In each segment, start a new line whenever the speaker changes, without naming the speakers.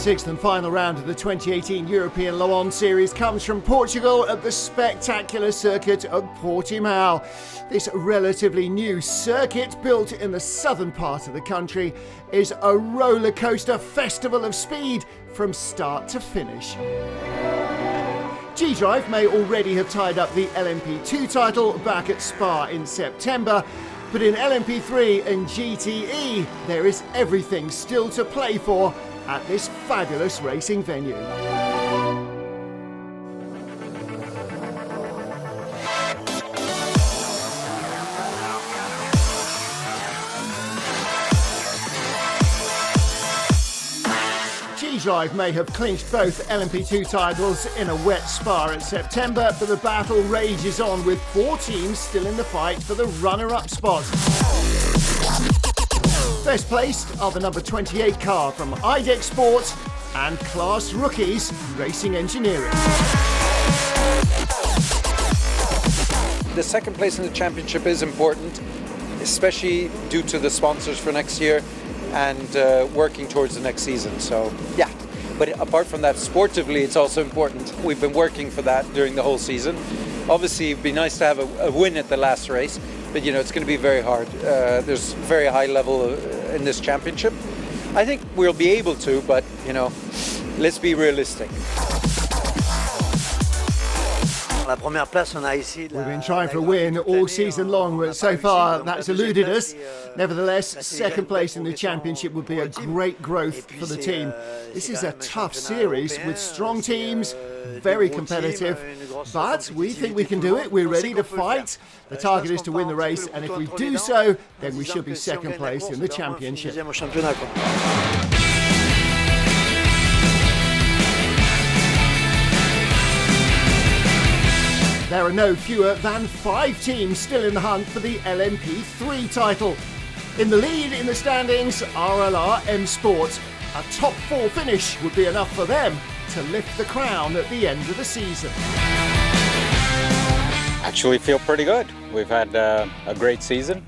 sixth and final round of the 2018 European Le Mans Series comes from Portugal at the spectacular circuit of Portimao. This relatively new circuit, built in the southern part of the country, is a roller coaster festival of speed from start to finish. G-Drive may already have tied up the LMP2 title back at Spa in September, but in LMP3 and GTE, there is everything still to play for at this fabulous racing venue. G-Drive may have clinched both LMP2 titles in a wet Spa in September, but the battle rages on with 4 teams still in the fight for the runner-up spot. Best placed are the number 28 car from IDEC Sports and Class Rookies Racing Engineering.
The second place in the championship is important, especially due to the sponsors for next year and working towards the next season. So yeah, but apart from that, sportively it's also important. We've been working for that during the whole season. Obviously it'd be nice to have a win at the last race, but you know, it's going to be very hard. There's very high level in this championship. I think we'll be able to, but you know, let's be realistic.
We've been trying for a win all season long, but so far that's eluded us. Nevertheless, second place in the championship would be a great growth for the team. This is a tough series with strong teams, very competitive, but we think we can do it. We're ready to fight. The target is to win the race, and if we do so, then we should be second place in the championship. There are no fewer than 5 teams still in the hunt for the LMP3 title. In the lead in the standings, RLR M Sport. A top 4 finish would be enough for them to lift the crown at the end of the season.
Actually feel pretty good. We've had a great season.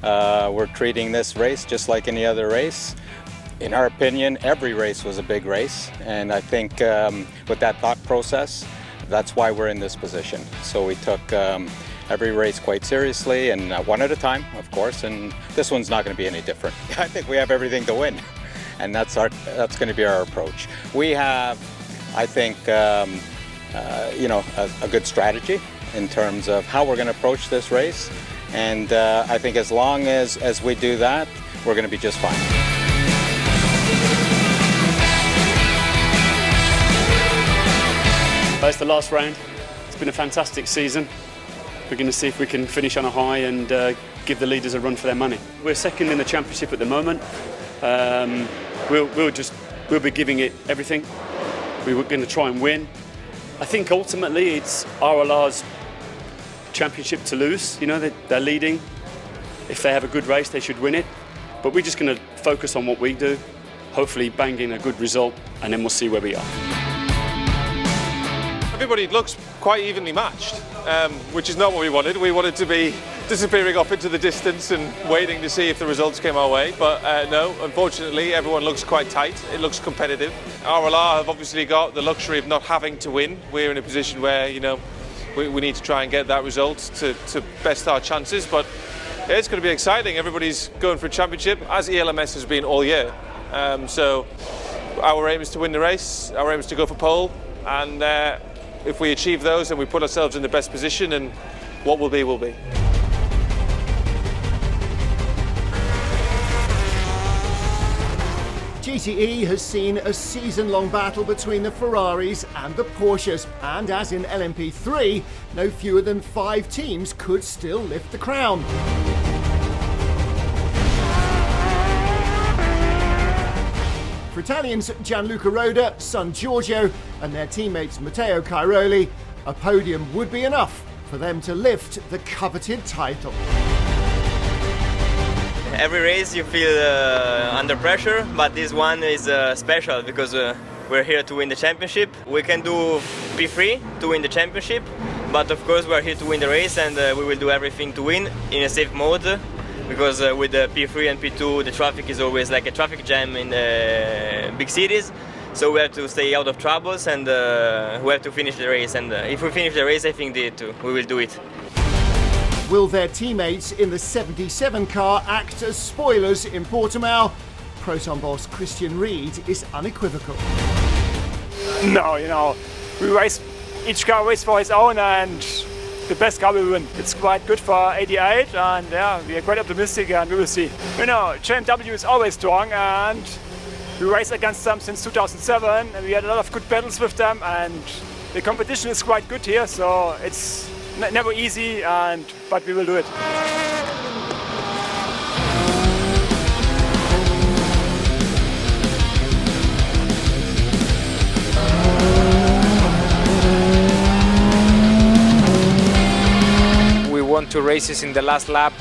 We're treating this race just like any other race. In our opinion, every race was a big race, and I think with that thought process, that's why we're in this position. So we took every race quite seriously, and one at a time, of course, and this one's not going to be any different. I think we have everything to win, and that's going to be our approach. We have, I think, you know, a good strategy in terms of how we're going to approach this race, and I think as long as we do that, we're going to be just fine.
It's the last round. It's been a fantastic season. We're going to see if we can finish on a high and give the leaders a run for their money. We're second in the championship at the moment. We'll be giving it everything. We were going to try and win. I think ultimately it's RLR's championship to lose. You know, they're leading. If they have a good race, they should win it. But we're just going to focus on what we do, hopefully bang in a good result, and then we'll see where we are.
Everybody looks quite evenly matched, which is not what we wanted. We wanted to be disappearing off into the distance and waiting to see if the results came our way, but no, unfortunately everyone looks quite tight. It looks competitive. RLR have obviously got the luxury of not having to win. We're in a position where, you know, we need to try and get that result to best our chances, but yeah, it's going to be exciting. Everybody's going for a championship, as ELMS has been all year. So our aim is to win the race, our aim is to go for pole, and if we achieve those, then we put ourselves in the best position, and what will be, will be.
GTE has seen a season-long battle between the Ferraris and the Porsches, and as in LMP3, no fewer than 5 teams could still lift the crown. For Italians Gianluca Roda, San Giorgio and their teammates Matteo Cairoli, a podium would be enough for them to lift the coveted title.
Every race you feel under pressure, but this one is special because we're here to win the championship. We can do P3 to win the championship, but of course we're here to win the race, and we will do everything to win in a safe mode. Because with the P3 and P2 the traffic is always like a traffic jam in the big cities, So we have to stay out of troubles, and we have to finish the race. And if we finish the race, I think we will do it.
Will their teammates in the 77 car act as spoilers in Portimao? Proton boss Christian Reed is unequivocal.
No, each car races for its own, and the best car will win. It's quite good for 88, and yeah, we are quite optimistic, and we will see. JMW is always strong, and we race against them since 2007, and we had a lot of good battles with them, and the competition is quite good here, so it's never easy, but we will do it.
We won 2 races in the last lap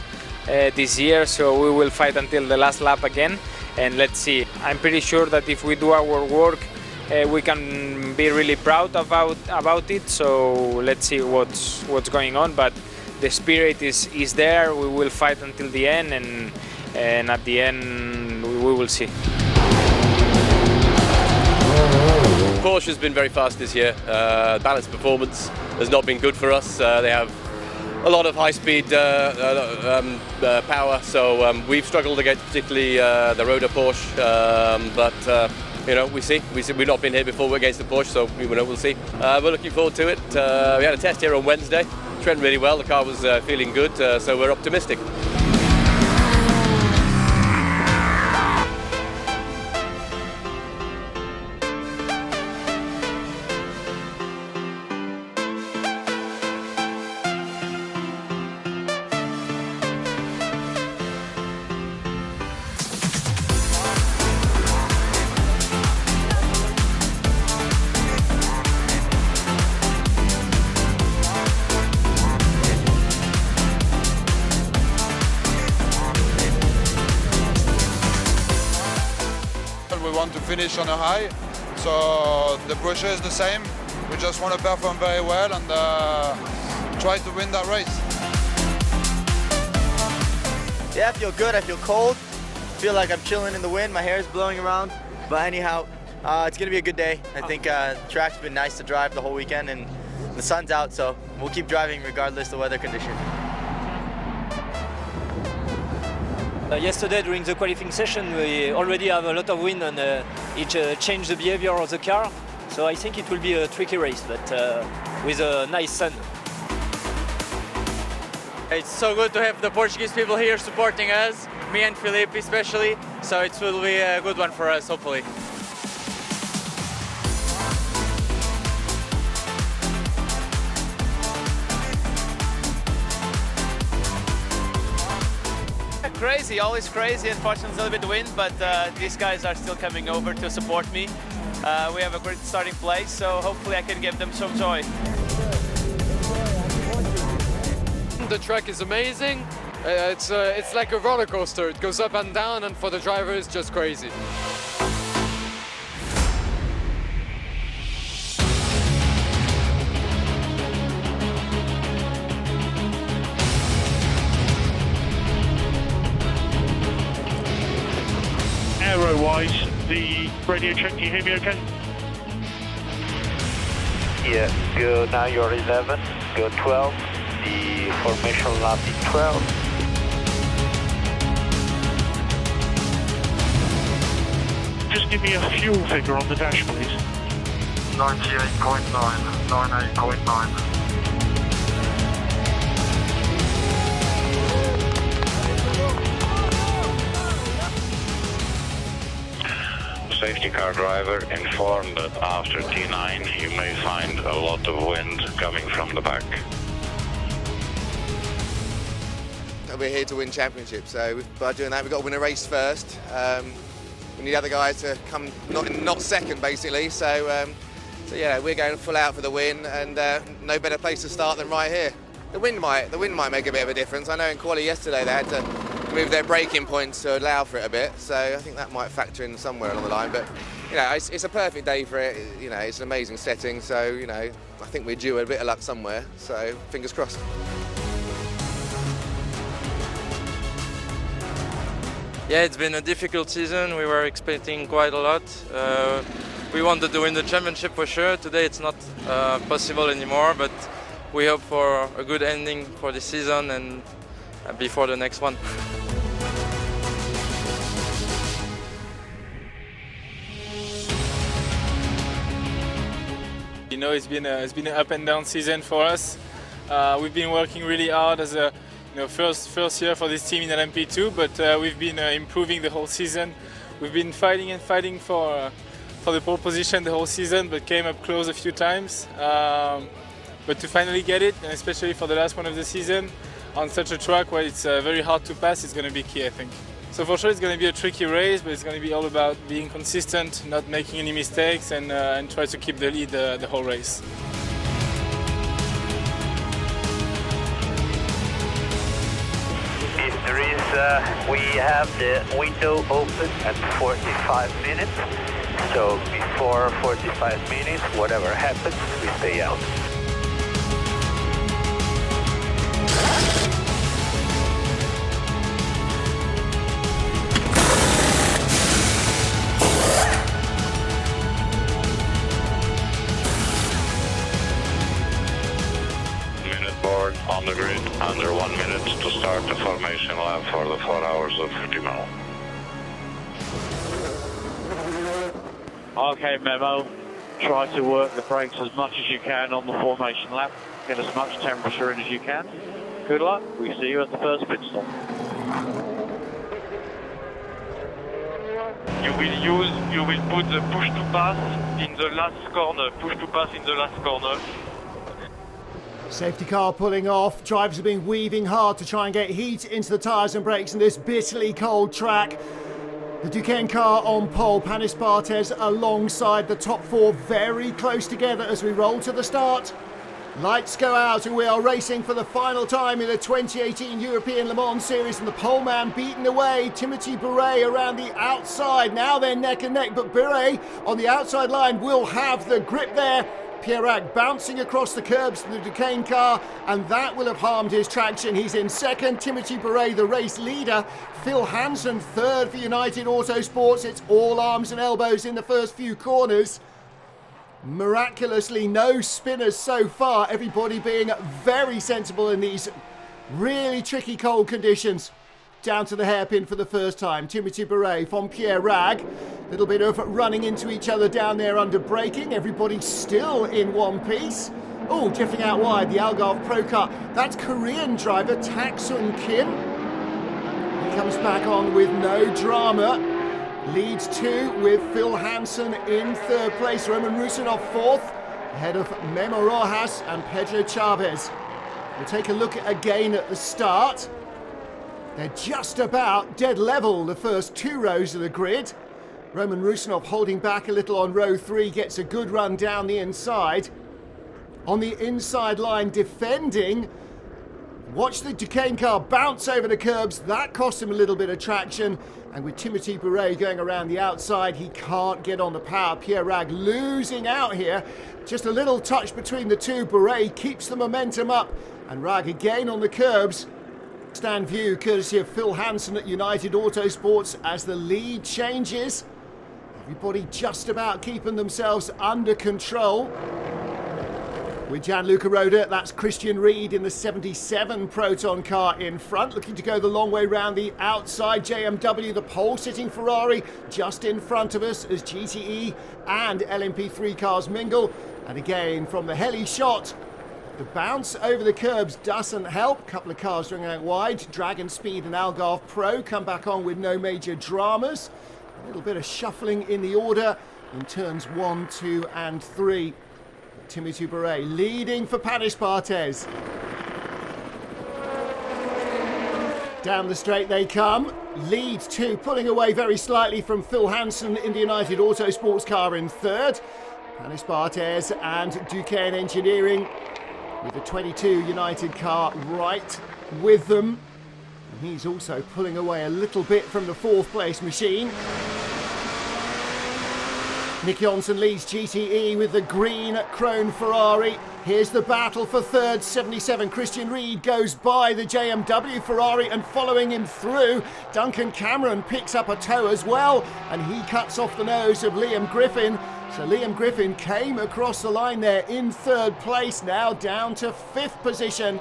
this year, so we will fight until the last lap again, and let's see. I'm pretty sure that if we do our work, we can be really proud about it. So let's see what's going on, but the spirit is there. We will fight until the end, and at the end we will see.
Porsche has been very fast this year. Balanced performance has not been good for us. They have a lot of high-speed power, so we've struggled against particularly the Roda Porsche, but we see. We've not been here before against the Porsche, so we'll see. We're looking forward to it. We had a test here on Wednesday. It went really well. The car was feeling good, so we're optimistic.
We want to finish on a high, so the pressure is the same. We just want to perform very well and try to win that race.
Yeah, I feel good. I feel cold. I feel like I'm chilling in the wind. My hair is blowing around. But anyhow, it's going to be a good day. I think the track's been nice to drive the whole weekend, and the sun's out, so we'll keep driving regardless of weather condition.
Yesterday during the qualifying session we already have a lot of wind, and it changed the behavior of the car, so I think it will be a tricky race, but with a nice sun.
It's so good to have the Portuguese people here supporting us, me and Filipe especially, so it will be a good one for us, hopefully.
Crazy, always crazy. Unfortunately, a little bit wind, but these guys are still coming over to support me. We have a great starting place, so hopefully I can give them some joy.
The track is amazing. It's like a roller coaster. It goes up and down, and for the driver, it's just crazy.
Aero-wise, the radio check, can you hear me okay?
Yeah, go now you're 11, go 12, the formation lap is 12.
Just give me a fuel figure on the dash, please.
98.9, 98.9.
Safety car driver informed that after T9 you may find a lot of wind coming from the back.
We're here to win championships, so by doing that we've got to win a race first. We need other guys to come not second basically, so yeah, we're going full out for the win, and no better place to start than right here. The wind might make a bit of a difference. I know in quali yesterday they had to move their braking points to allow for it a bit, so I think that might factor in somewhere along the line, but it's a perfect day for it. It's an amazing setting, so I think we're due a bit of luck somewhere, so fingers crossed.
Yeah, it's been a difficult season. We were expecting quite a lot. We wanted to win the championship for sure. Today it's not possible anymore, but we hope for a good ending for the season and before the next one.
You know, it's been an up and down season for us. We've been working really hard as a first year for this team in LMP2, but we've been improving the whole season. We've been fighting for the pole position the whole season, but came up close a few times. But to finally get it, and especially for the last one of the season, on such a track where it's very hard to pass, is going to be key, I think. So for sure it's going to be a tricky race, but it's going to be all about being consistent, not making any mistakes, and try to keep the lead the whole race.
We have the window open at 45 minutes, so before 45 minutes, whatever happens, we stay out.
Board on the grid, under 1 minute to start the formation lap for the 4 Hours of Portimao.
Okay, Memo. Try to work the brakes as much as you can on the formation lap. Get as much temperature in as you can. Good luck. We see you at the first pit stop.
You will put the push to pass in the last corner. Push to pass in the last corner.
Safety car pulling off. Drivers have been weaving hard to try and get heat into the tyres and brakes in this bitterly cold track. The Duquesne car on pole, Panis Barthez alongside the top four, very close together as we roll to the start. Lights go out and we are racing for the final time in the 2018 European Le Mans Series, and the pole man beaten away. Timothy Beret around the outside. Now they're neck and neck, but Beret on the outside line will have the grip there. Pierrac bouncing across the curbs to the Duquesne car, and that will have harmed his traction. He's in second. Timothy Beret, the race leader. Phil Hansen, third for United Autosports. It's all arms and elbows in the first few corners. Miraculously, no spinners so far. Everybody being very sensible in these really tricky cold conditions. Down to the hairpin for the first time. Timothy Beret from Pierrac. Little bit of running into each other down there under braking. Everybody still in one piece. Oh, drifting out wide, the Algarve Pro Car. That's Korean driver Tak-Sun Kim. He comes back on with no drama. Leads two with Phil Hansen in third place. Roman Rusinov fourth, ahead of Memo Rojas and Pedro Chavez. We'll take a look again at the start. They're just about dead level, the first two rows of the grid. Roman Rusinov holding back a little on row 3, gets a good run down the inside. On the inside line defending. Watch the Duquesne car bounce over the curbs. That cost him a little bit of traction. And with Timothy Beret going around the outside, he can't get on the power. Pierrac losing out here. Just a little touch between the two. Beret keeps the momentum up. And Rag again on the curbs. Stand view courtesy of Phil Hansen at United Autosports as the lead changes. Everybody just about keeping themselves under control. With Gianluca Roda, that's Christian Reed in the 77 Proton car in front, looking to go the long way round the outside. JMW, the pole-sitting Ferrari, just in front of us as GTE and LMP3 cars mingle. And again, from the heli shot, the bounce over the curbs doesn't help. Couple of cars running out wide. Dragon Speed and Algarve Pro come back on with no major dramas. A little bit of shuffling in the order in turns 1, 2 and 3. Timothy Beret leading for Panis Barthez. Down the straight they come. Lead two, pulling away very slightly from Phil Hansen in the United Autosports car in third. Panis Barthez and Duquesne Engineering with the 22 United car right with them. And he's also pulling away a little bit from the fourth place machine. Nick Johnson leads GTE with the green Krone Ferrari. Here's the battle for third. 77 Christian Ried goes by the JMW Ferrari, and following him through, Duncan Cameron picks up a toe as well, and he cuts off the nose of Liam Griffin. So Liam Griffin came across the line there in third place, now down to fifth position.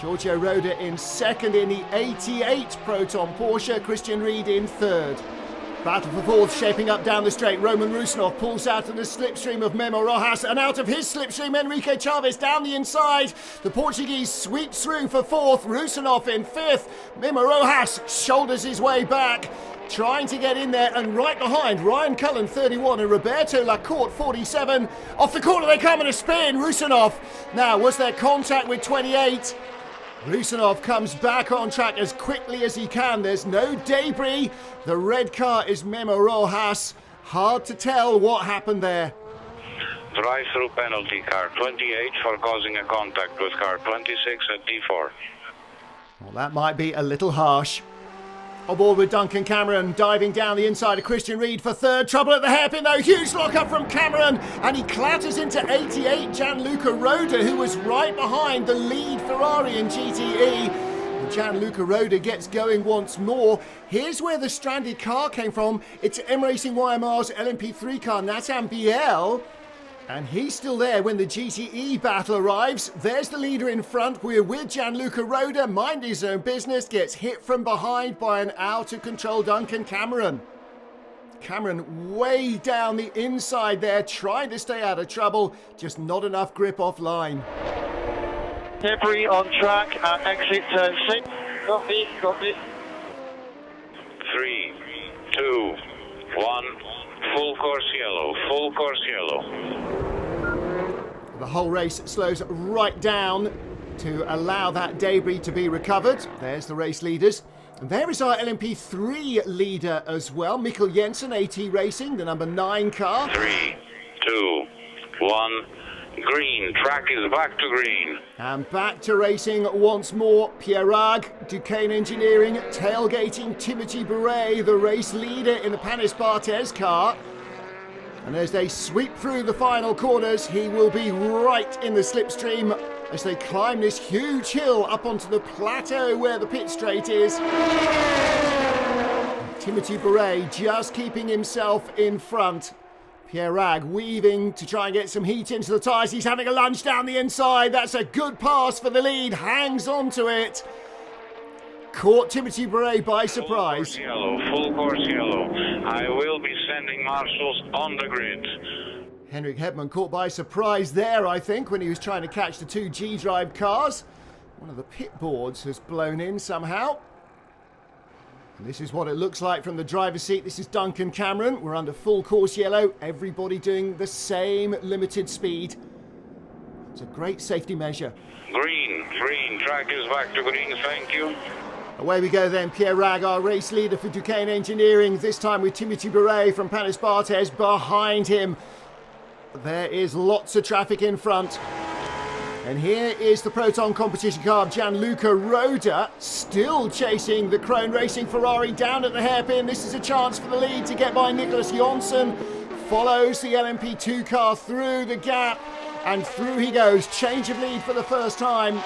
Giorgio Roda in second in the 88 Proton Porsche, Christian Ried in third. Battle for fourth shaping up down the straight. Roman Rusinov pulls out of the slipstream of Memo Rojas, and out of his slipstream Enrique Chavez down the inside. The Portuguese sweeps through for fourth, Rusinov in fifth. Memo Rojas shoulders his way back, trying to get in there, and right behind Ryan Cullen 31 and Roberto Lacorte 47. Off the corner they come in a spin. Rusinov, now was there contact with 28? Rusinov comes back on track as quickly as he can. There's no debris. The red car is Memo Rojas. Hard to tell what happened there.
Drive-through penalty, car 28 for causing a contact with car 26 at D4.
Well, that might be a little harsh. Aboard with Duncan Cameron, diving down the inside of Christian Ried for third. Trouble at the hairpin though, huge lock-up from Cameron, and he clatters into 88 Gianluca Roda, who was right behind the lead Ferrari in GTE. Gianluca Roda gets going once more. Here's where the stranded car came from. It's M Racing YMR's LMP3 car, Nathan Biel. And he's still there when the GTE battle arrives. There's the leader in front. We're with Gianluca Roda, mind his own business, gets hit from behind by an out-of-control Duncan Cameron. Cameron way down the inside there, trying to stay out of trouble, just not enough grip offline.
Debris on track at exit turn 6. Copy.
3, 2, 1, full course yellow.
The whole race slows right down to allow that debris to be recovered. There's the race leaders. And there is our LMP3 leader as well, Mikkel Jensen, AT Racing, the number 9 car.
3, 2, 1, green. Track is back to green.
And back to racing once more. Pierre Rag, Duquesne Engineering, tailgating Timothy Beret, the race leader in the Panis Barthez car. And as they sweep through the final corners, he will be right in the slipstream as they climb this huge hill up onto the plateau where the pit straight is. Timothy Beret just keeping himself in front. Pierre Rag weaving to try and get some heat into the tyres. He's having a lunge down the inside. That's a good pass for the lead. Hangs on to it. Caught Timothy Beret by surprise.
Full course yellow. I will be sending marshals on the grid.
Henrik Hedman caught by surprise there, I think, when he was trying to catch the two G-Drive cars. One of the pit boards has blown in somehow. And this is what it looks like from the driver's seat. This is Duncan Cameron. We're under full course yellow. Everybody doing the same limited speed. It's a great safety measure.
Green. Track is back to green. Thank you.
Away we go then. Pierre Rag, our race leader for Duquesne Engineering, this time with Timothy Beret from Panis Barthez behind him. There is lots of traffic in front. And here is the Proton competition car of Gianluca Roda, still chasing the Krone Racing Ferrari down at the hairpin. This is a chance for the lead to get by Nicholas Jonsson. Follows the LMP2 car through the gap, and through he goes. Change of lead for the first time.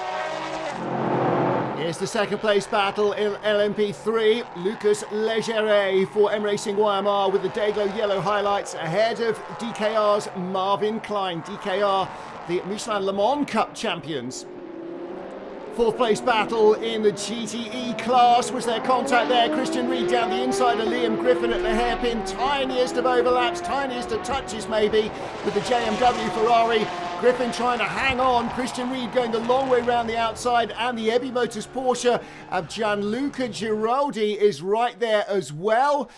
Here's the second place battle in LMP3. Lucas Legere for M Racing YMR with the Dayglow yellow highlights ahead of DKR's Marvin Klein. DKR, the Michelin Le Mans Cup champions. Fourth place battle in the GTE class. Was there contact there? Christian Ried down the inside of Liam Griffin at the hairpin. Tiniest of overlaps, tiniest of touches maybe with the JMW Ferrari. Griffin trying to hang on. Christian Ried going the long way round the outside, and the Ebi Motors Porsche of Gianluca Giraldi is right there as well.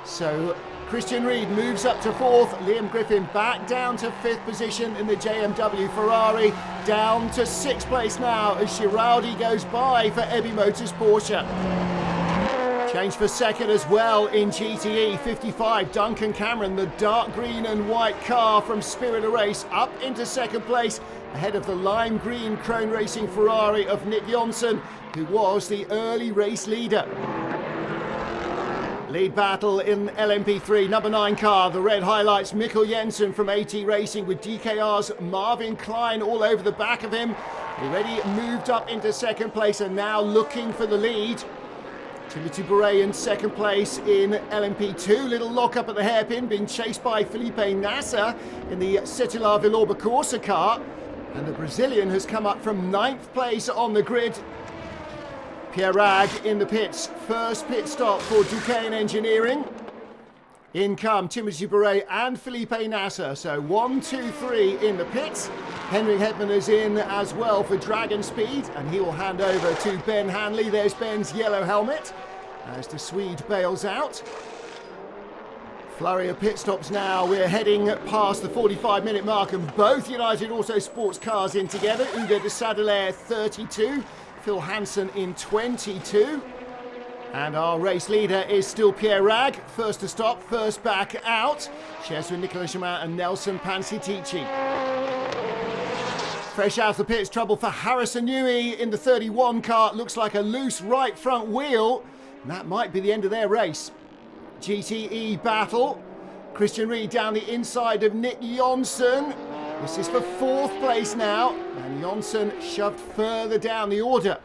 So Christian Ried moves up to fourth. Liam Griffin back down to fifth position in the JMW Ferrari. Down to sixth place now as Giraldi goes by for Ebi Motors Porsche. Change for second as well in GTE 55. Duncan Cameron, the dark green and white car from Spirit of Race, up into second place ahead of the lime green Krone Racing Ferrari of Nick Johnson, who was the early race leader. Lead battle in LMP3, number 9 car, the red highlights Mikkel Jensen from AT Racing with DKR's Marvin Klein all over the back of him. Already moved up into second place and now looking for the lead. Timothy Bouret in second place in LMP2. Little lock up at the hairpin, being chased by Felipe Nasser in the Cetilar Villorba Corsa car. And the Brazilian has come up from 9th place on the grid. Pierre Rag in the pits. First pit stop for Duquesne Engineering. In come Timothy Bouret and Felipe Nasser. So 1, 2, 3 in the pits. Henrik Hedman is in as well for Dragon Speed, and he will hand over to Ben Hanley. There's Ben's yellow helmet as the Swede bails out. Flurry of pit stops now. We're heading past the 45-minute mark, and both United Auto Sports cars in together. Hugo de Sadelaire 32, Phil Hansen in 22. And our race leader is still Pierre Rag. First to stop, first back out. Shares with Nicolas Jamin and Nelson Pansitici. Fresh out of the pits, trouble for Harrison Newey in the 31 car. Looks like a loose right front wheel. And that might be the end of their race. GTE battle. Christian Reed down the inside of Nick Jonsson. This is for 4th place now. And Jonsson shoved further down the order.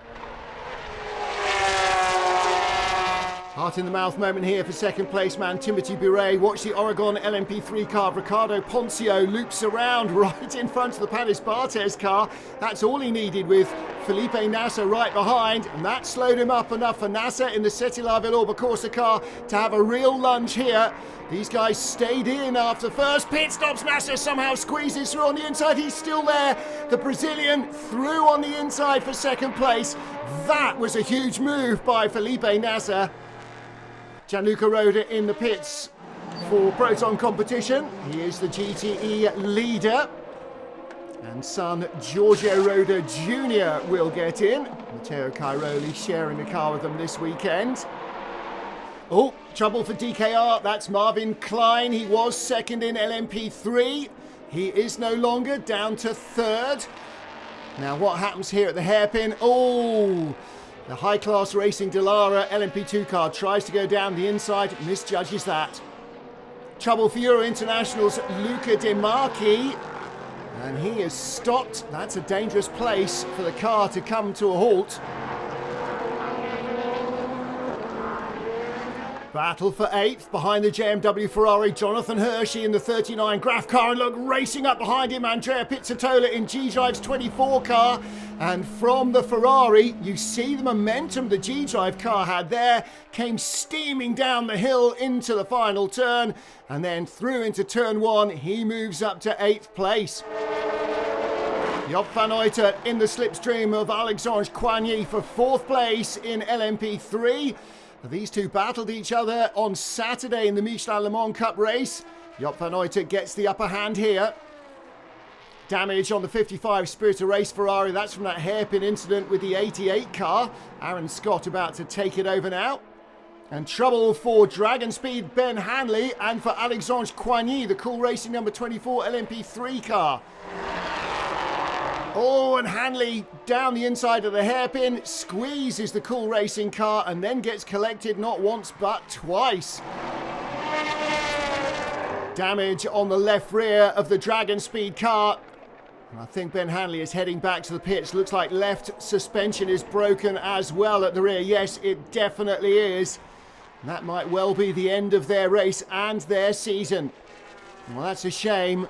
Heart in the mouth moment here for second place man Timothy Bouret. Watch the Oregon LMP3 car. Ricardo Poncio loops around right in front of the Panis Barthez car. That's all he needed with Felipe Nasser right behind. And that slowed him up enough for Nasser in the Cetilar Villorba Corsa car to have a real lunge here. These guys stayed in after first pit stops. Nasser somehow squeezes through on the inside. He's still there. The Brazilian through on the inside for second place. That was a huge move by Felipe Nasser. Gianluca Roda in the pits for Proton competition. He is the GTE leader. And son Giorgio Roda Jr. will get in. Matteo Cairoli sharing the car with them this weekend. Oh, trouble for DKR. That's Marvin Klein. He was second in LMP3. He is no longer, down to 3rd. Now what happens here at the hairpin? Oh! The high-class Racing Dallara LMP2 car tries to go down the inside, misjudges that. Trouble for Euro International's Luca De Marchi. And he is stopped. That's a dangerous place for the car to come to a halt. Battle for 8th behind the JMW Ferrari. Jonathan Hershey in the 39 Graf car, and look, racing up behind him, Andrea Pizzatola in G-Drive's 24 car. And from the Ferrari, you see the momentum the G-Drive car had there, came steaming down the hill into the final turn, and then through into turn 1, he moves up to 8th place. Job van Uytert in the slipstream of Alexandre Coigny for 4th place in LMP3. These two battled each other on Saturday in the Michelin Le Mans Cup race. Job van Uytert gets the upper hand here. Damage on the 55 Spirit of Race Ferrari. That's from that hairpin incident with the 88 car. Aaron Scott about to take it over now. And trouble for Dragon Speed Ben Hanley and for Alexandre Coigny, the Cool Racing number 24 LMP3 car. Oh, and Hanley down the inside of the hairpin, squeezes the Cool Racing car and then gets collected not once but twice. Damage on the left rear of the Dragon Speed car. And I think Ben Hanley is heading back to the pits. Looks like left suspension is broken as well at the rear. Yes, it definitely is. And that might well be the end of their race and their season. Well, that's a shame.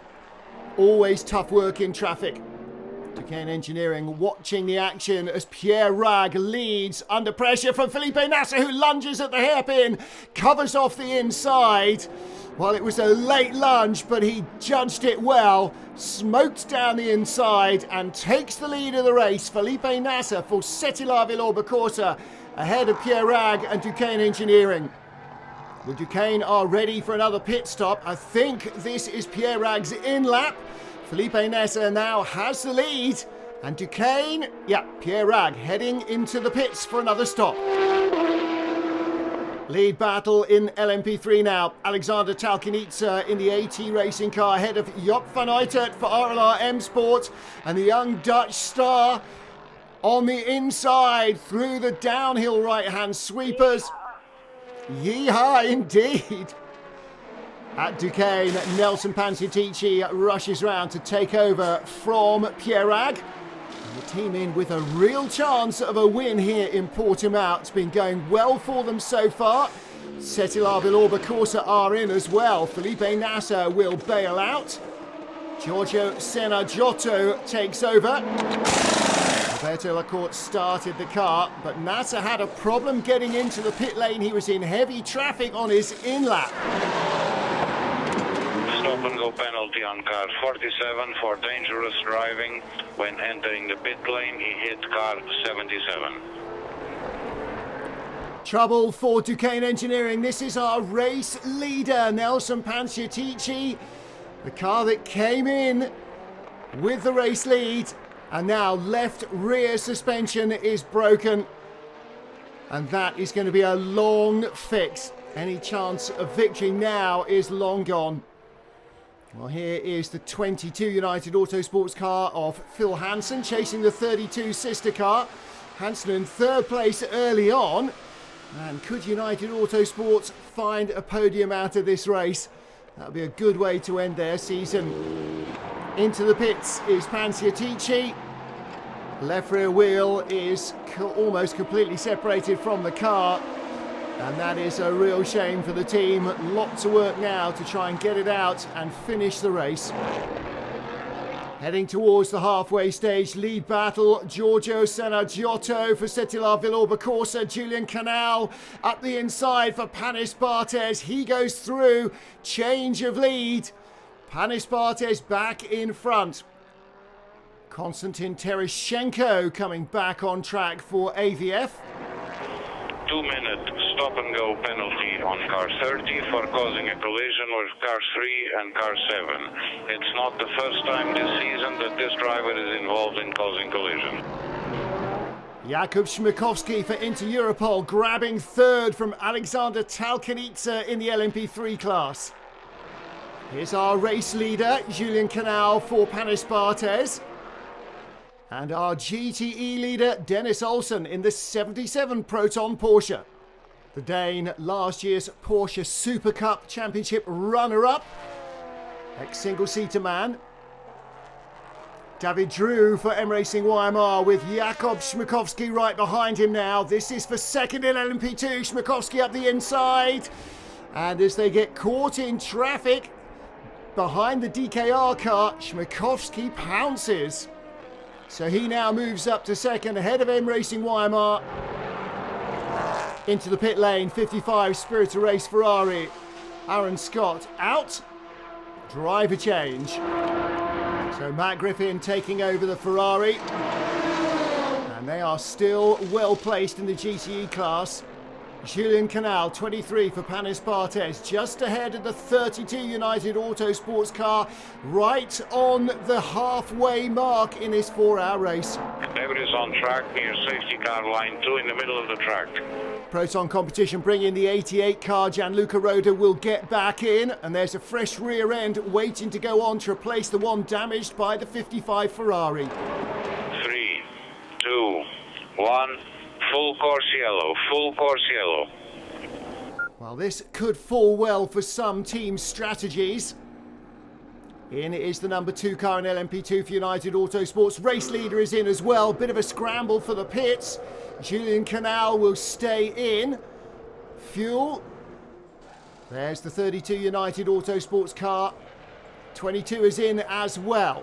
Always tough work in traffic. Duquesne Engineering watching the action as Pierre Rag leads under pressure from Felipe Nasser, who lunges at the hairpin, covers off the inside. Well, it was a late lunge, but he judged it well, smoked down the inside and takes the lead of the race. Felipe Nasser for Cetilar Villorba Corsa ahead of Pierre Rag and Duquesne Engineering. Well, Duquesne are ready for another pit stop. I think this is Pierre Rag's in lap. Felipe Nasser now has the lead. And Duquesne, Pierre Rag heading into the pits for another stop. Lead battle in LMP3 now. Alexander Talkinitsa in the AT Racing car ahead of Job van Uytert for RLR M Sport. And the young Dutch star on the inside through the downhill right-hand sweepers. Yeehaw indeed. At Duquesne, Nelson Panciatici rushes round to take over from Pierrag. And the team in with a real chance of a win here in Portimao. It's been going well for them so far. Settilar Villorba Corsa are in as well. Felipe Nasser will bail out. Giorgio Senna Giotto takes over. Alberto Lacorte started the car, but Nasser had a problem getting into the pit lane. He was in heavy traffic on his in-lap.
Stop and go penalty on car 47 for dangerous driving. When entering the pit lane, he hit car 77.
Trouble for Duquesne Engineering. This is our race leader, Nelson Panciatici. The car that came in with the race lead, and now left rear suspension is broken. And that is going to be a long fix. Any chance of victory now is long gone. Well, here is the 22 United Autosports car of Phil Hansen chasing the 32 sister car. Hansen in third place early on. And could United Autosports find a podium out of this race? That would be a good way to end their season. Into the pits is Panciatici. Left rear wheel is almost completely separated from the car. And that is a real shame for the team. Lots of work now to try and get it out and finish the race. Heading towards the halfway stage, lead battle, Giorgio Senna Giotto for Settilar Villorba Corsa, Julian Canal up the inside for Panis Barthez. He goes through, change of lead. Panis Barthez back in front. Konstantin Tereshchenko coming back on track for AVF.
2-minute stop and go penalty on car 30 for causing a collision with car 3 and car 7. It's not the first time this season that this driver is involved in causing collision.
Jakub Śmykowski for Inter Europol, grabbing third from Alexander Talkanidze in the LMP3 class. Here's our race leader, Julian Canal for Panis Barthez. And our GTE leader, Dennis Olsen, in the 77 Proton Porsche. The Dane, last year's Porsche Super Cup Championship runner-up. Ex-single-seater man. David Drew for M Racing YMR with Jakub Śmykowski right behind him now. This is for second in LMP2. Śmykowski up the inside. And as they get caught in traffic behind the DKR car, Śmykowski pounces. So he now moves up to second ahead of M Racing YMR. Into the pit lane, 55 Spirit of Race Ferrari. Aaron Scott out. Driver change. So Matt Griffin taking over the Ferrari. And they are still well placed in the GTE class. Julian Canal, 23 for Panis Barthez, just ahead of the 32 United Autosports car, right on the halfway mark in his 4-hour race.
Everybody's on track near safety car line 2 in the middle of the track.
Proton competition bringing the 88 car. Gianluca Roda will get back in, and there's a fresh rear end waiting to go on to replace the one damaged by the 55 Ferrari.
3, 2, 1. Full course yellow, full course yellow.
Well, this could fall well for some team strategies. In is the number 2 car in LMP2 for United Autosports. Race leader is in as well. Bit of a scramble for the pits. Julian Canal will stay in. Fuel. There's the 32 United Autosports car. 22 is in as well.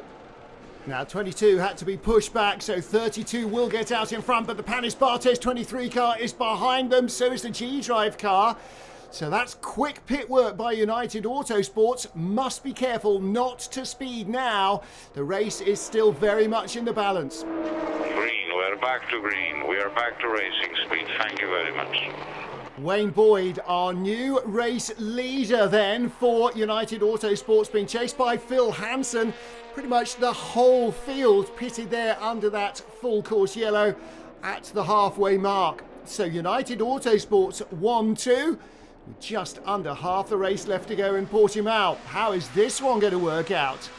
Now 22 had to be pushed back, so 32 will get out in front, but the Panis Barthez 23 car is behind them, so is the G-Drive car. So that's quick pit work by United Autosports. Must be careful not to speed now. The race is still very much in the balance.
Green, we're back to green. We are back to racing speed. Thank you very much.
Wayne Boyd, our new race leader then for United Autosports, being chased by Phil Hansen. Pretty much the whole field pitted there under that full course yellow at the halfway mark. So United Autosports 1-2, with just under half the race left to go in Portimao. How is this one going to work out?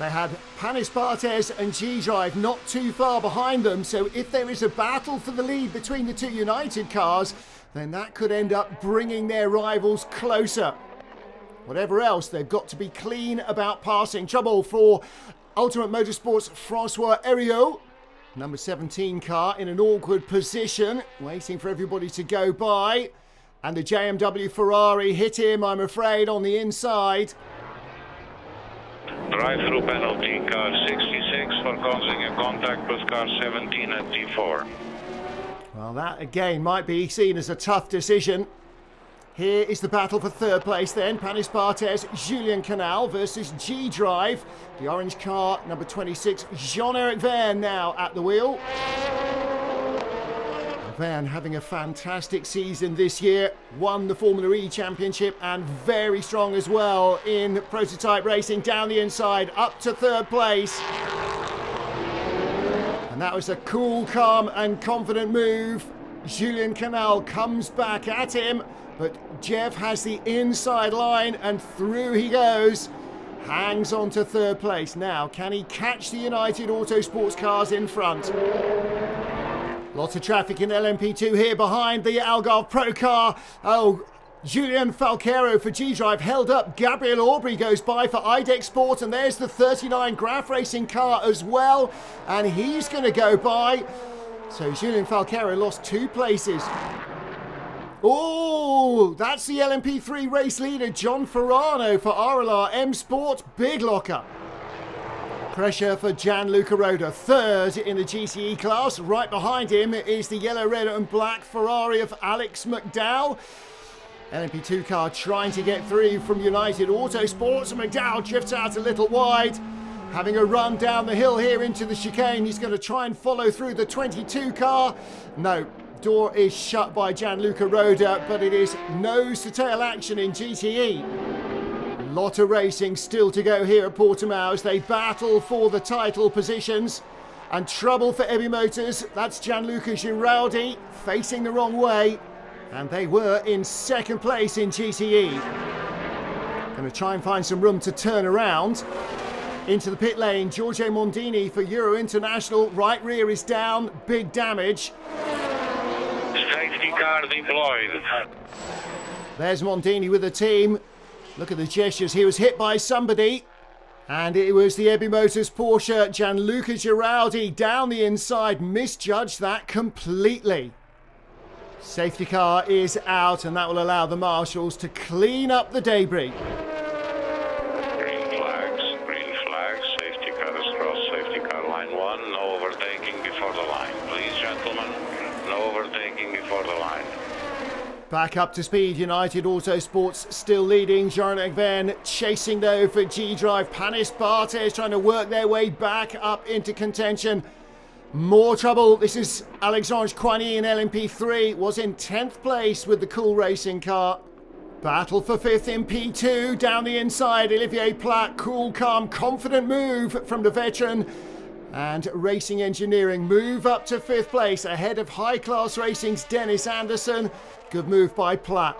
They had Panis Barthez and G-Drive not too far behind them, so if there is a battle for the lead between the two United cars, then that could end up bringing their rivals closer. Whatever else, they've got to be clean about passing. Trouble for Ultimate Motorsports' Francois Heriot. Number 17 car in an awkward position, waiting for everybody to go by. And the JMW Ferrari hit him, I'm afraid, on the inside.
Drive-through penalty, car 66 for causing a contact with car 17 at T4.
Well, that again might be seen as a tough decision. Here is the battle for third place then. Panis Barthez, Julien Canal versus G-Drive. The orange car, number 26, Jean-Eric Verne now at the wheel. Verne having a fantastic season this year. Won the Formula E Championship and very strong as well in prototype racing. Down the inside, up to third place. And that was a cool, calm and confident move. Julien Canal comes back at him. But Jeff has the inside line and through he goes. Hangs on to third place. Now, can he catch the United Autosports cars in front? Lots of traffic in LMP2 here behind the Algarve Pro car. Oh, Julian Falquero for G-Drive held up. Gabriel Aubry goes by for IDEX Sport. And there's the 39 Graf Racing car as well. And he's going to go by. So Julian Falquero lost 2 places. Oh, that's the LMP3 race leader, John Ferrano for RLR M Sport. Big lockup. Pressure for Gianluca Roda, third in the GTE class. Right behind him is the yellow, red and black Ferrari of Alex McDowell. LMP2 car trying to get through from United Autosports. McDowell drifts out a little wide. Having a run down the hill here into the chicane. He's going to try and follow through the 22 car. No. Door is shut by Gianluca Roda, but it is nose to tail action in GTE. Lot of racing still to go here at Portimao as they battle for the title positions. And trouble for Ebi Motors. That's Gianluca Giraldi facing the wrong way. And they were in second place in GTE. Going to try and find some room to turn around. Into the pit lane, Giorgio Mondini for Euro International. Right rear is down, big damage.
Safety car deployed.
There's Mondini with the team. Look at the gestures. He was hit by somebody. And it was the Ebi Motors Porsche. Gianluca Giraldi down the inside. Misjudged that completely. Safety car is out and that will allow the marshals to clean up the debris.
Green flags. Safety car has crossed safety car line 1. No overtaking before the line. Please, gentlemen, no overtaking before the line.
Back up to speed, United Autosports still leading. Jean-Eric Verne chasing though for G-Drive. Panis Barthez trying to work their way back up into contention. More trouble. This is Alexandre Coigny in LMP3. Was in 10th place with the Cool Racing car. Battle for 5th in P2. Down the inside, Olivier Platt. Cool, calm, confident move from the veteran. And Racing Engineering move up to 5th place ahead of High Class Racing's Dennis Anderson. Good move by Platt.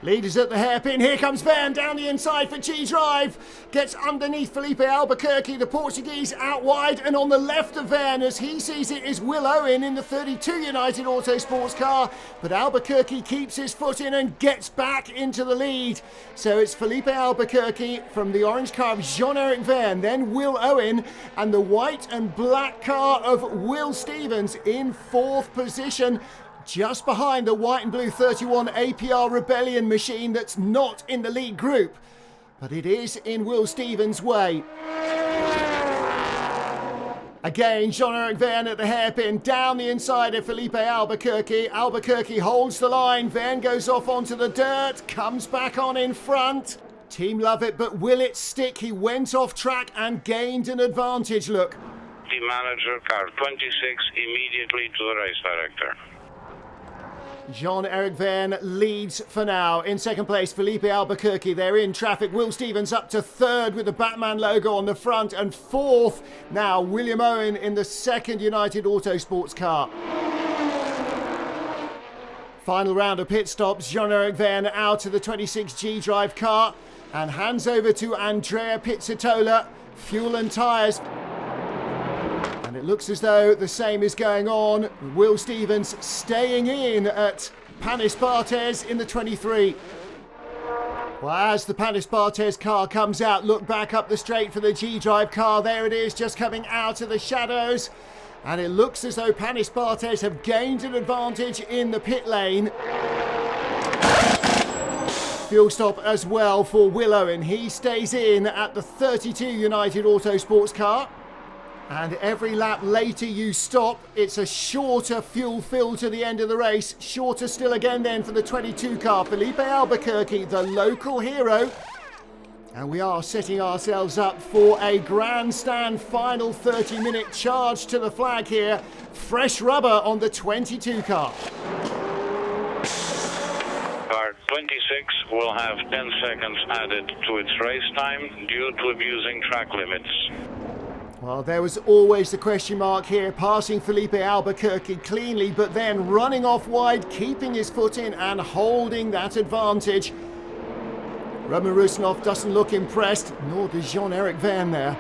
Leaders at the hairpin. Here comes Verne down the inside for G-Drive. Gets underneath Felipe Albuquerque. The Portuguese out wide and on the left of Verne as he sees it is Will Owen in the 32 United Autosports car. But Albuquerque keeps his foot in and gets back into the lead. So it's Felipe Albuquerque from the orange car of Jean-Eric Verne. Then Will Owen and the white and black car of Will Stevens in 4th position. Just behind the white and blue 31 APR Rebellion machine that's not in the lead group. But it is in Will Stevens' way. Again, Jean-Eric Verne at the hairpin, down the inside of Felipe Albuquerque. Albuquerque holds the line, Verne goes off onto the dirt, comes back on in front. Team love it, but will it stick? He went off track and gained an advantage, look.
Team manager, car 26, immediately to the race director.
Jean-Eric Verne leads for now. In second place, Felipe Albuquerque. They're in traffic. Will Stevens up to 3rd with the Batman logo on the front. And 4th, now William Owen in the 2nd United Autosports car. Final round of pit stops. Jean-Eric Verne out of the 26 G-Drive car. And hands over to Andrea Pizzitola. Fuel and tyres. And it looks as though the same is going on. Will Stevens staying in at Panis Barthez in the 23. Well, as the Panis Barthez car comes out, look back up the straight for the G-Drive car. There it is, just coming out of the shadows. And it looks as though Panis Barthez have gained an advantage in the pit lane. Fuel stop as well for Will Owen. He stays in at the 32 United Autosports car. And every lap later you stop, it's a shorter fuel fill to the end of the race. Shorter still again then for the 22 car. Felipe Albuquerque, the local hero. And we are setting ourselves up for a grandstand final 30-minute charge to the flag here. Fresh rubber on the 22 car.
Car 26 will have 10 seconds added to its race time due to abusing track limits.
Well, there was always the question mark here, passing Felipe Albuquerque cleanly, but then running off wide, keeping his foot in and holding that advantage. Roman Rusnov doesn't look impressed, nor does Jean-Eric Verne there.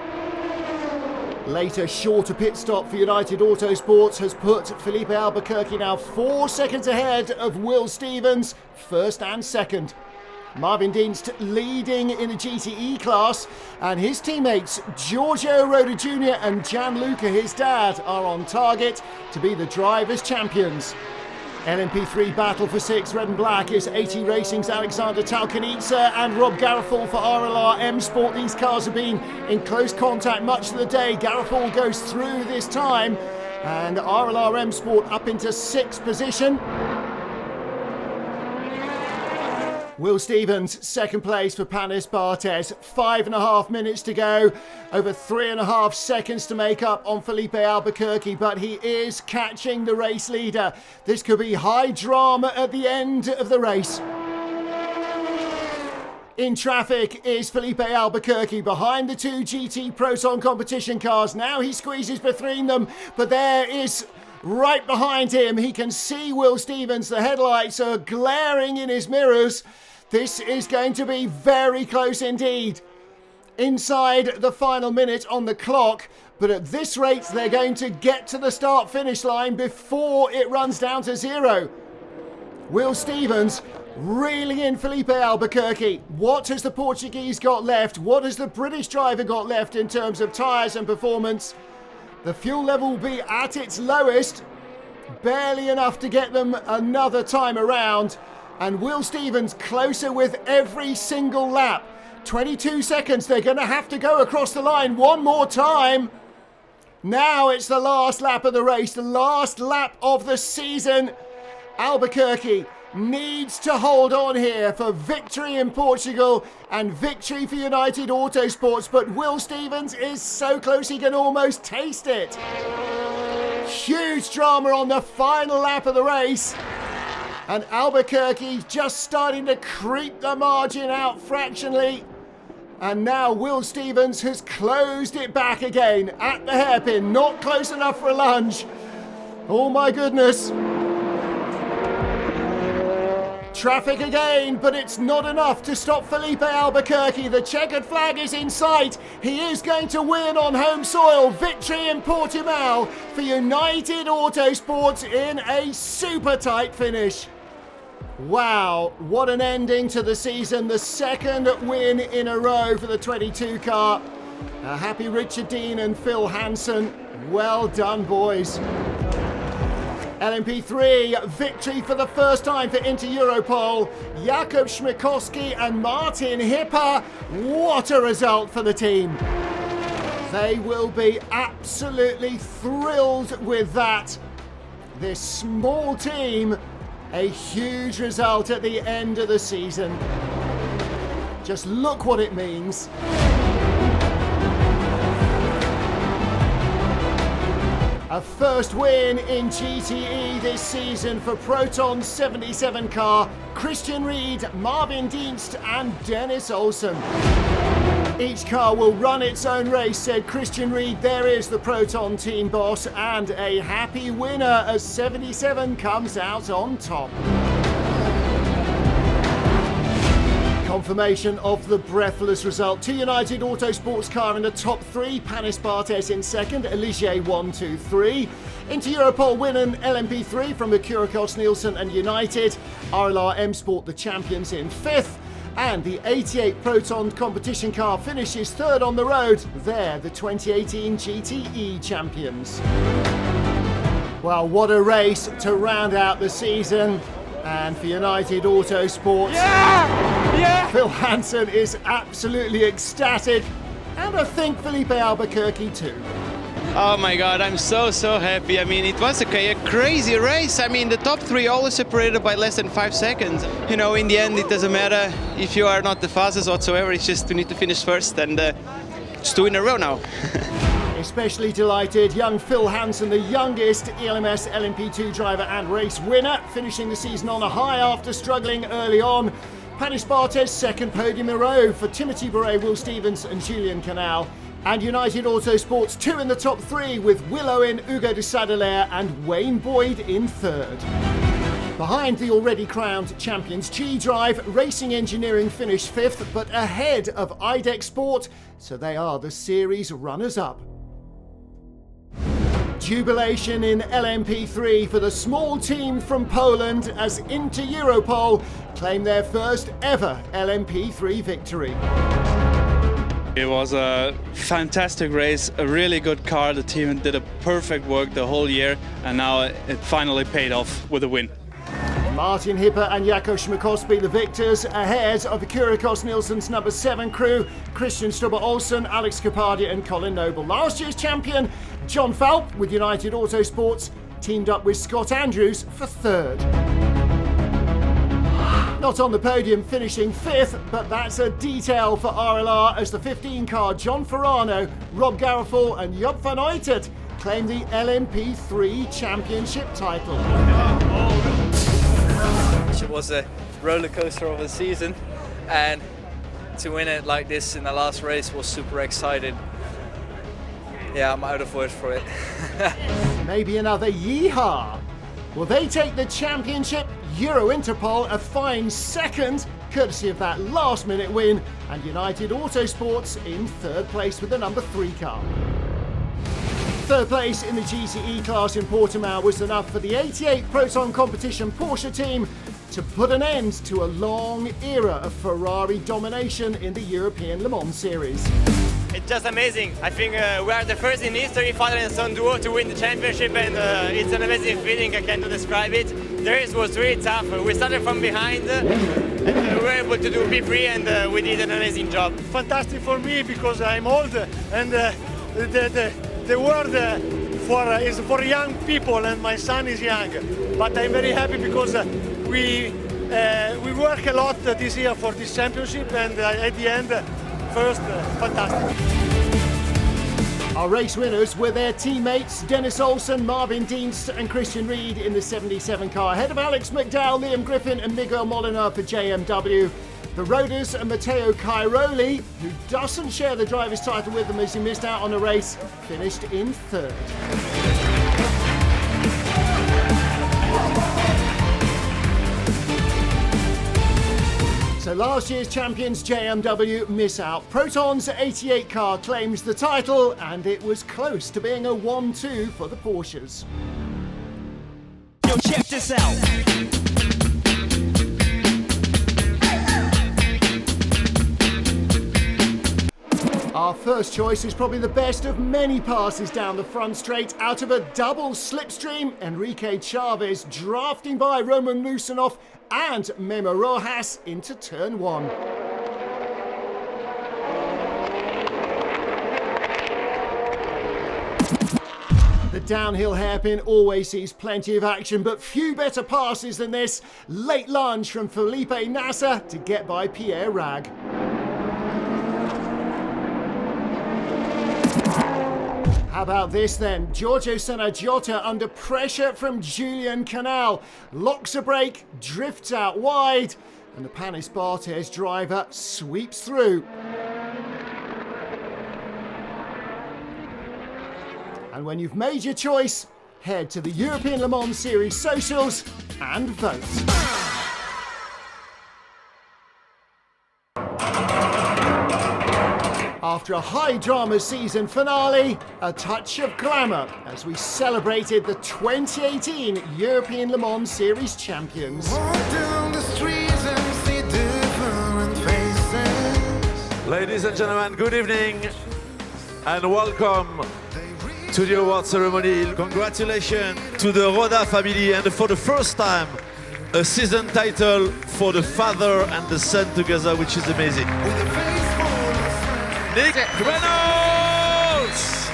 Later, shorter pit stop for United Autosports has put Felipe Albuquerque now 4 seconds ahead of Will Stevens, first and second. Marvin Dienst leading in the GTE class, and his teammates Giorgio Roda Jr. and Gianluca, his dad, are on target to be the drivers' champions. LMP3 battle for 6, red and black, is AT Racing's Alexander Talkanitsa and Rob Garofal for RLR M Sport. These cars have been in close contact much of the day. Garofal goes through this time, and RLR M Sport up into 6th position. Will Stevens, second place for Panis Barthez. 5.5 minutes to go. Over 3.5 seconds to make up on Felipe Albuquerque, but he is catching the race leader. This could be high drama at the end of the race. In traffic is Felipe Albuquerque behind the two GT Proton competition cars. Now he squeezes between them, but there is right behind him. He can see Will Stevens. The headlights are glaring in his mirrors. This is going to be very close indeed. Inside the final minute on the clock, but at this rate they're going to get to the start-finish line before it runs down to 0. Will Stevens reeling in Felipe Albuquerque. What has the Portuguese got left? What has the British driver got left in terms of tyres and performance? The fuel level will be at its lowest, barely enough to get them another time around. And Will Stevens closer with every single lap. 22 seconds, they're going to have to go across the line one more time. Now it's the last lap of the race, the last lap of the season. Albuquerque needs to hold on here for victory in Portugal and victory for United Autosports, but Will Stevens is so close he can almost taste it. Huge drama on the final lap of the race. And Albuquerque just starting to creep the margin out fractionally. And now Will Stevens has closed it back again at the hairpin. Not close enough for a lunge. Oh my goodness. Traffic again, but it's not enough to stop Felipe Albuquerque. The checkered flag is in sight. He is going to win on home soil. Victory in Portimao for United Autosports in a super tight finish. Wow, what an ending to the season. The second win in a row for the 22 car. Happy Richard Dean and Phil Hansen. Well done, boys. LMP3 victory for the first time for Inter Europol. Jakub Schmikowski and Martin Hipper. What a result for the team. They will be absolutely thrilled with that. This small team, a huge result at the end of the season. Just look what it means. A first win in GTE this season for Proton's 77 car, Christian Ried, Marvin Dienst and Dennis Olsen. Each car will run its own race, said Christian Ried. There is the Proton team boss, and a happy winner as 77 comes out on top. confirmation of the breathless result. Two United Autosports car in the top three. Panis Bartes in second, Eligier 1, 2, 3. Into Europol win and LMP3 from the Kyrikos Nielsen and United. RLR M Sport the champions in fifth. And the 88 Proton competition car finishes third on the road. They're the 2018 GTE champions. Well, what a race to round out the season. And for United Autosports, Phil Hansen is absolutely ecstatic. And I think Felipe Albuquerque too.
Oh my God, I'm so happy. I mean, it was a crazy race. I mean, the top three always separated by less than 5 seconds. You know, in the end, it doesn't matter if you are not the fastest whatsoever. It's just you need to finish first, and it's 2 in a row now.
Especially delighted, young Phil Hansen, the youngest ELMS LMP2 driver and race winner, finishing the season on a high after struggling early on. Panis Bartes' second podium in a row for Timothy Bourret, Will Stevens and Julien Canal. And United Autosports 2 in the top 3 with Will Owen, Hugo de Sadelaire and Wayne Boyd in third. Behind the already crowned champions G-Drive, Racing Engineering finished 5th but ahead of IDEC Sport, so they are the series runners-up. Jubilation in LMP3 for the small team from Poland as Inter Europol claim their first ever LMP3 victory.
It was a fantastic race, a really good car. The team did a perfect work the whole year, and now it finally paid off with a win.
Martin Hipper and Jaco Schmakowski the victors, ahead of the Kyrikos Nielsen's number 7 crew, Christian Stubber-Olsen, Alex Capardia and Colin Noble. Last year's champion, John Falp with United Autosports, teamed up with Scott Andrews for third. Not on the podium, finishing 5th, but that's a detail for RLR as the 15-car John Ferrano, Rob Garofal and Job van Uitert claim the LMP3 championship title.
It was a roller coaster of a season, and to win it like this in the last race was super exciting. Yeah, I'm out of words for it.
Maybe another yeehaw. Will they take the championship? Euro Interpol a fine second, courtesy of that last-minute win, and United Autosports in third place with the number 3 car. Third place in the GTE class in Portimao was enough for the 88 Proton competition Porsche team to put an end to a long era of Ferrari domination in the European Le Mans Series.
It's just amazing. I think we are the first in history, father and son duo, to win the championship, and it's an amazing feeling. I can't describe it. The race was really tough. We started from behind and we were able to do P3, and we did an amazing job.
Fantastic for me because I'm old, and the world is for young people, and my son is young. But I'm very happy because we work a lot this year for this championship, and at the end, first, fantastic.
Our race winners were their teammates Dennis Olsen, Marvin Dienst and Christian Reed in the 77 car, ahead of Alex McDowell, Liam Griffin and Miguel Molina for JMW. The Roaders and Matteo Cairoli, who doesn't share the driver's title with them as he missed out on a race, finished in third. So last year's champions JMW miss out. Proton's 88 car claims the title, and it was close to being a 1-2 for the Porsches.
Yo, check this out.
Our first choice is probably the best of many passes down the front straight out of a double slipstream. Enrique Chavez drafting by Roman Lusanov and Memo Rojas into turn 1. The downhill hairpin always sees plenty of action, but few better passes than this. Late lunge from Felipe Nasser to get by Pierre Rag. How about this then? Giorgio Sanagiotta under pressure from Julien Canal. Locks a brake, drifts out wide, and the Panis Bartes driver sweeps through. And when you've made your choice, head to the European Le Mans Series socials and vote. After a high-drama season finale, a touch of glamour as we celebrated the 2018 European Le Mans Series champions.
Ladies and gentlemen, good evening and welcome to the award ceremony. Congratulations to the Roda family, and for the first time a season title for the father and the son together, which is amazing. Nick Reynolds,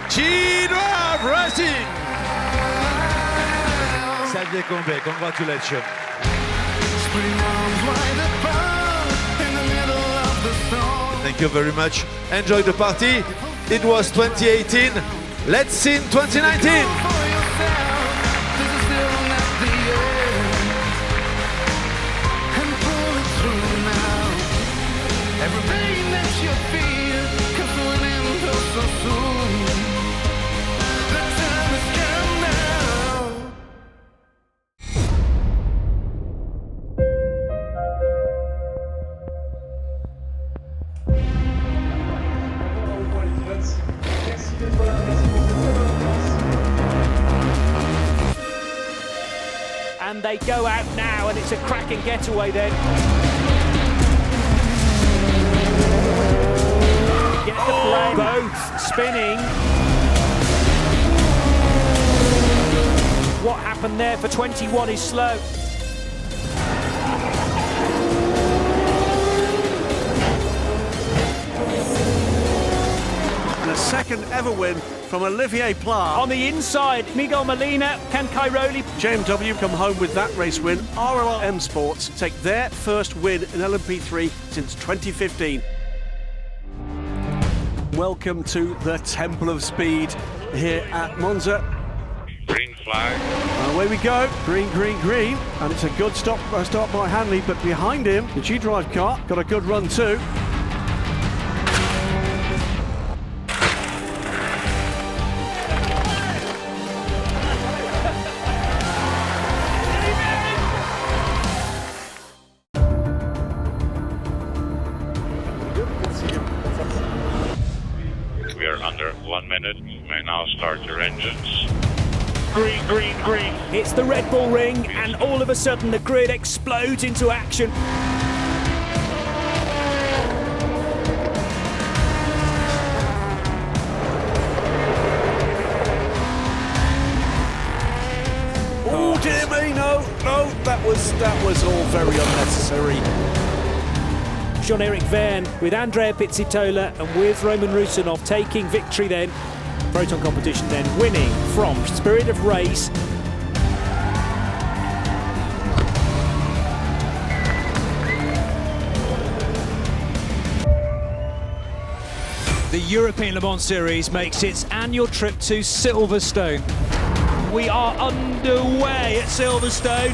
G-Drive Racing. Xavier Combet, congratulations. Thank you very much. Enjoy the party. It was 2018. Let's see in 2019.
And they go out now, and it's a cracking getaway then. Get the play, both spinning. What happened there for 21 is slow.
And a second ever win from Olivier Pla.
On the inside, Miguel Molina, can Cairoli.
JMW come home with that race win. RLM Sports take their first win in LMP3 since 2015. Welcome to the Temple of Speed here at Monza.
Green flag.
Away we go, green, green, green. And it's a good start by Hanley, but behind him, the G-Drive car got a good run too.
We are under 1 minute. You may now start your engines.
Green, green, green. It's the Red Bull ring, and all of a sudden the grid explodes into action.
Oh dear me, no, that was all very unnecessary.
Jean-Eric Verne with Andrea Pizzitola and with Roman Rusinov taking victory then. Proton competition then winning from Spirit of Race. The European Le Mans Series makes its annual trip to Silverstone. We are underway at Silverstone.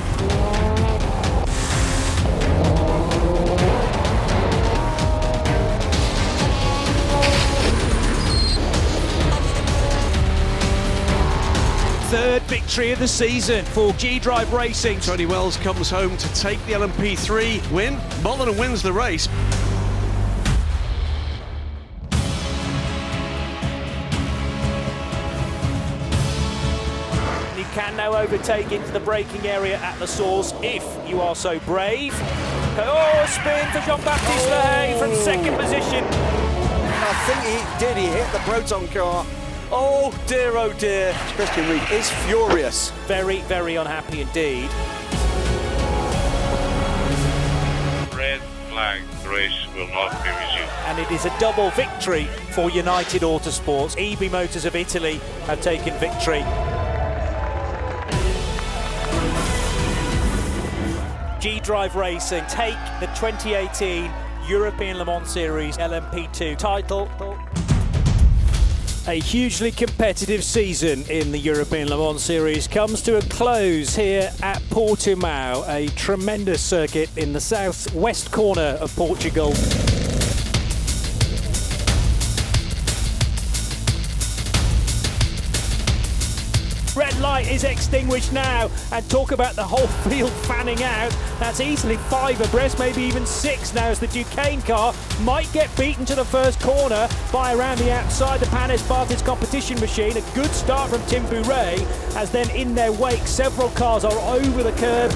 Third victory of the season for G-Drive Racing.
Tony Wells comes home to take the LMP3 win. Mollen wins the race.
You can now overtake into the braking area at the source if you are so brave. Oh, spin for Jean-Baptiste Lehay from second position.
I think he did, he hit the Proton car. Oh dear, Christian Reed is furious.
Very, very unhappy indeed.
Red flag. Race will not be resumed.
And it is a double victory for United Autosports. EB Motors of Italy have taken victory. G-Drive Racing take the 2018 European Le Mans Series LMP2 title. A hugely competitive season in the European Le Mans Series comes to a close here at Portimao, a tremendous circuit in the southwest corner of Portugal. Red light light is extinguished now, and talk about the whole field fanning out. That's easily 5 abreast, maybe even 6 now, as the Duquesne car might get beaten to the first corner by around the outside the Panis Bartis competition machine. A good start from Tim Bouret, as then in their wake several cars are over the curb.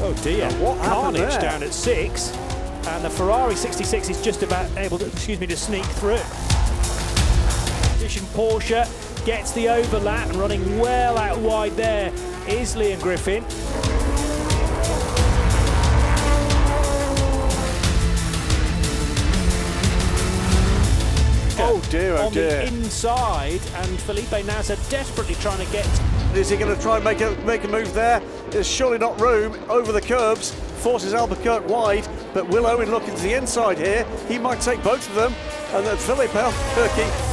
Oh dear, what carnage down at 6, and the Ferrari 66 is just about able to, to sneak through. Porsche gets the overlap, running well out wide there is Liam Griffin.
Oh dear, oh
on
dear.
The inside, and Felipe Nasr desperately trying to get.
Is he going to try and make a move there? There's surely not room over the curbs. Forces Albuquerque wide, but will Owen look into the inside here? He might take both of them, and then Felipe Albuquerque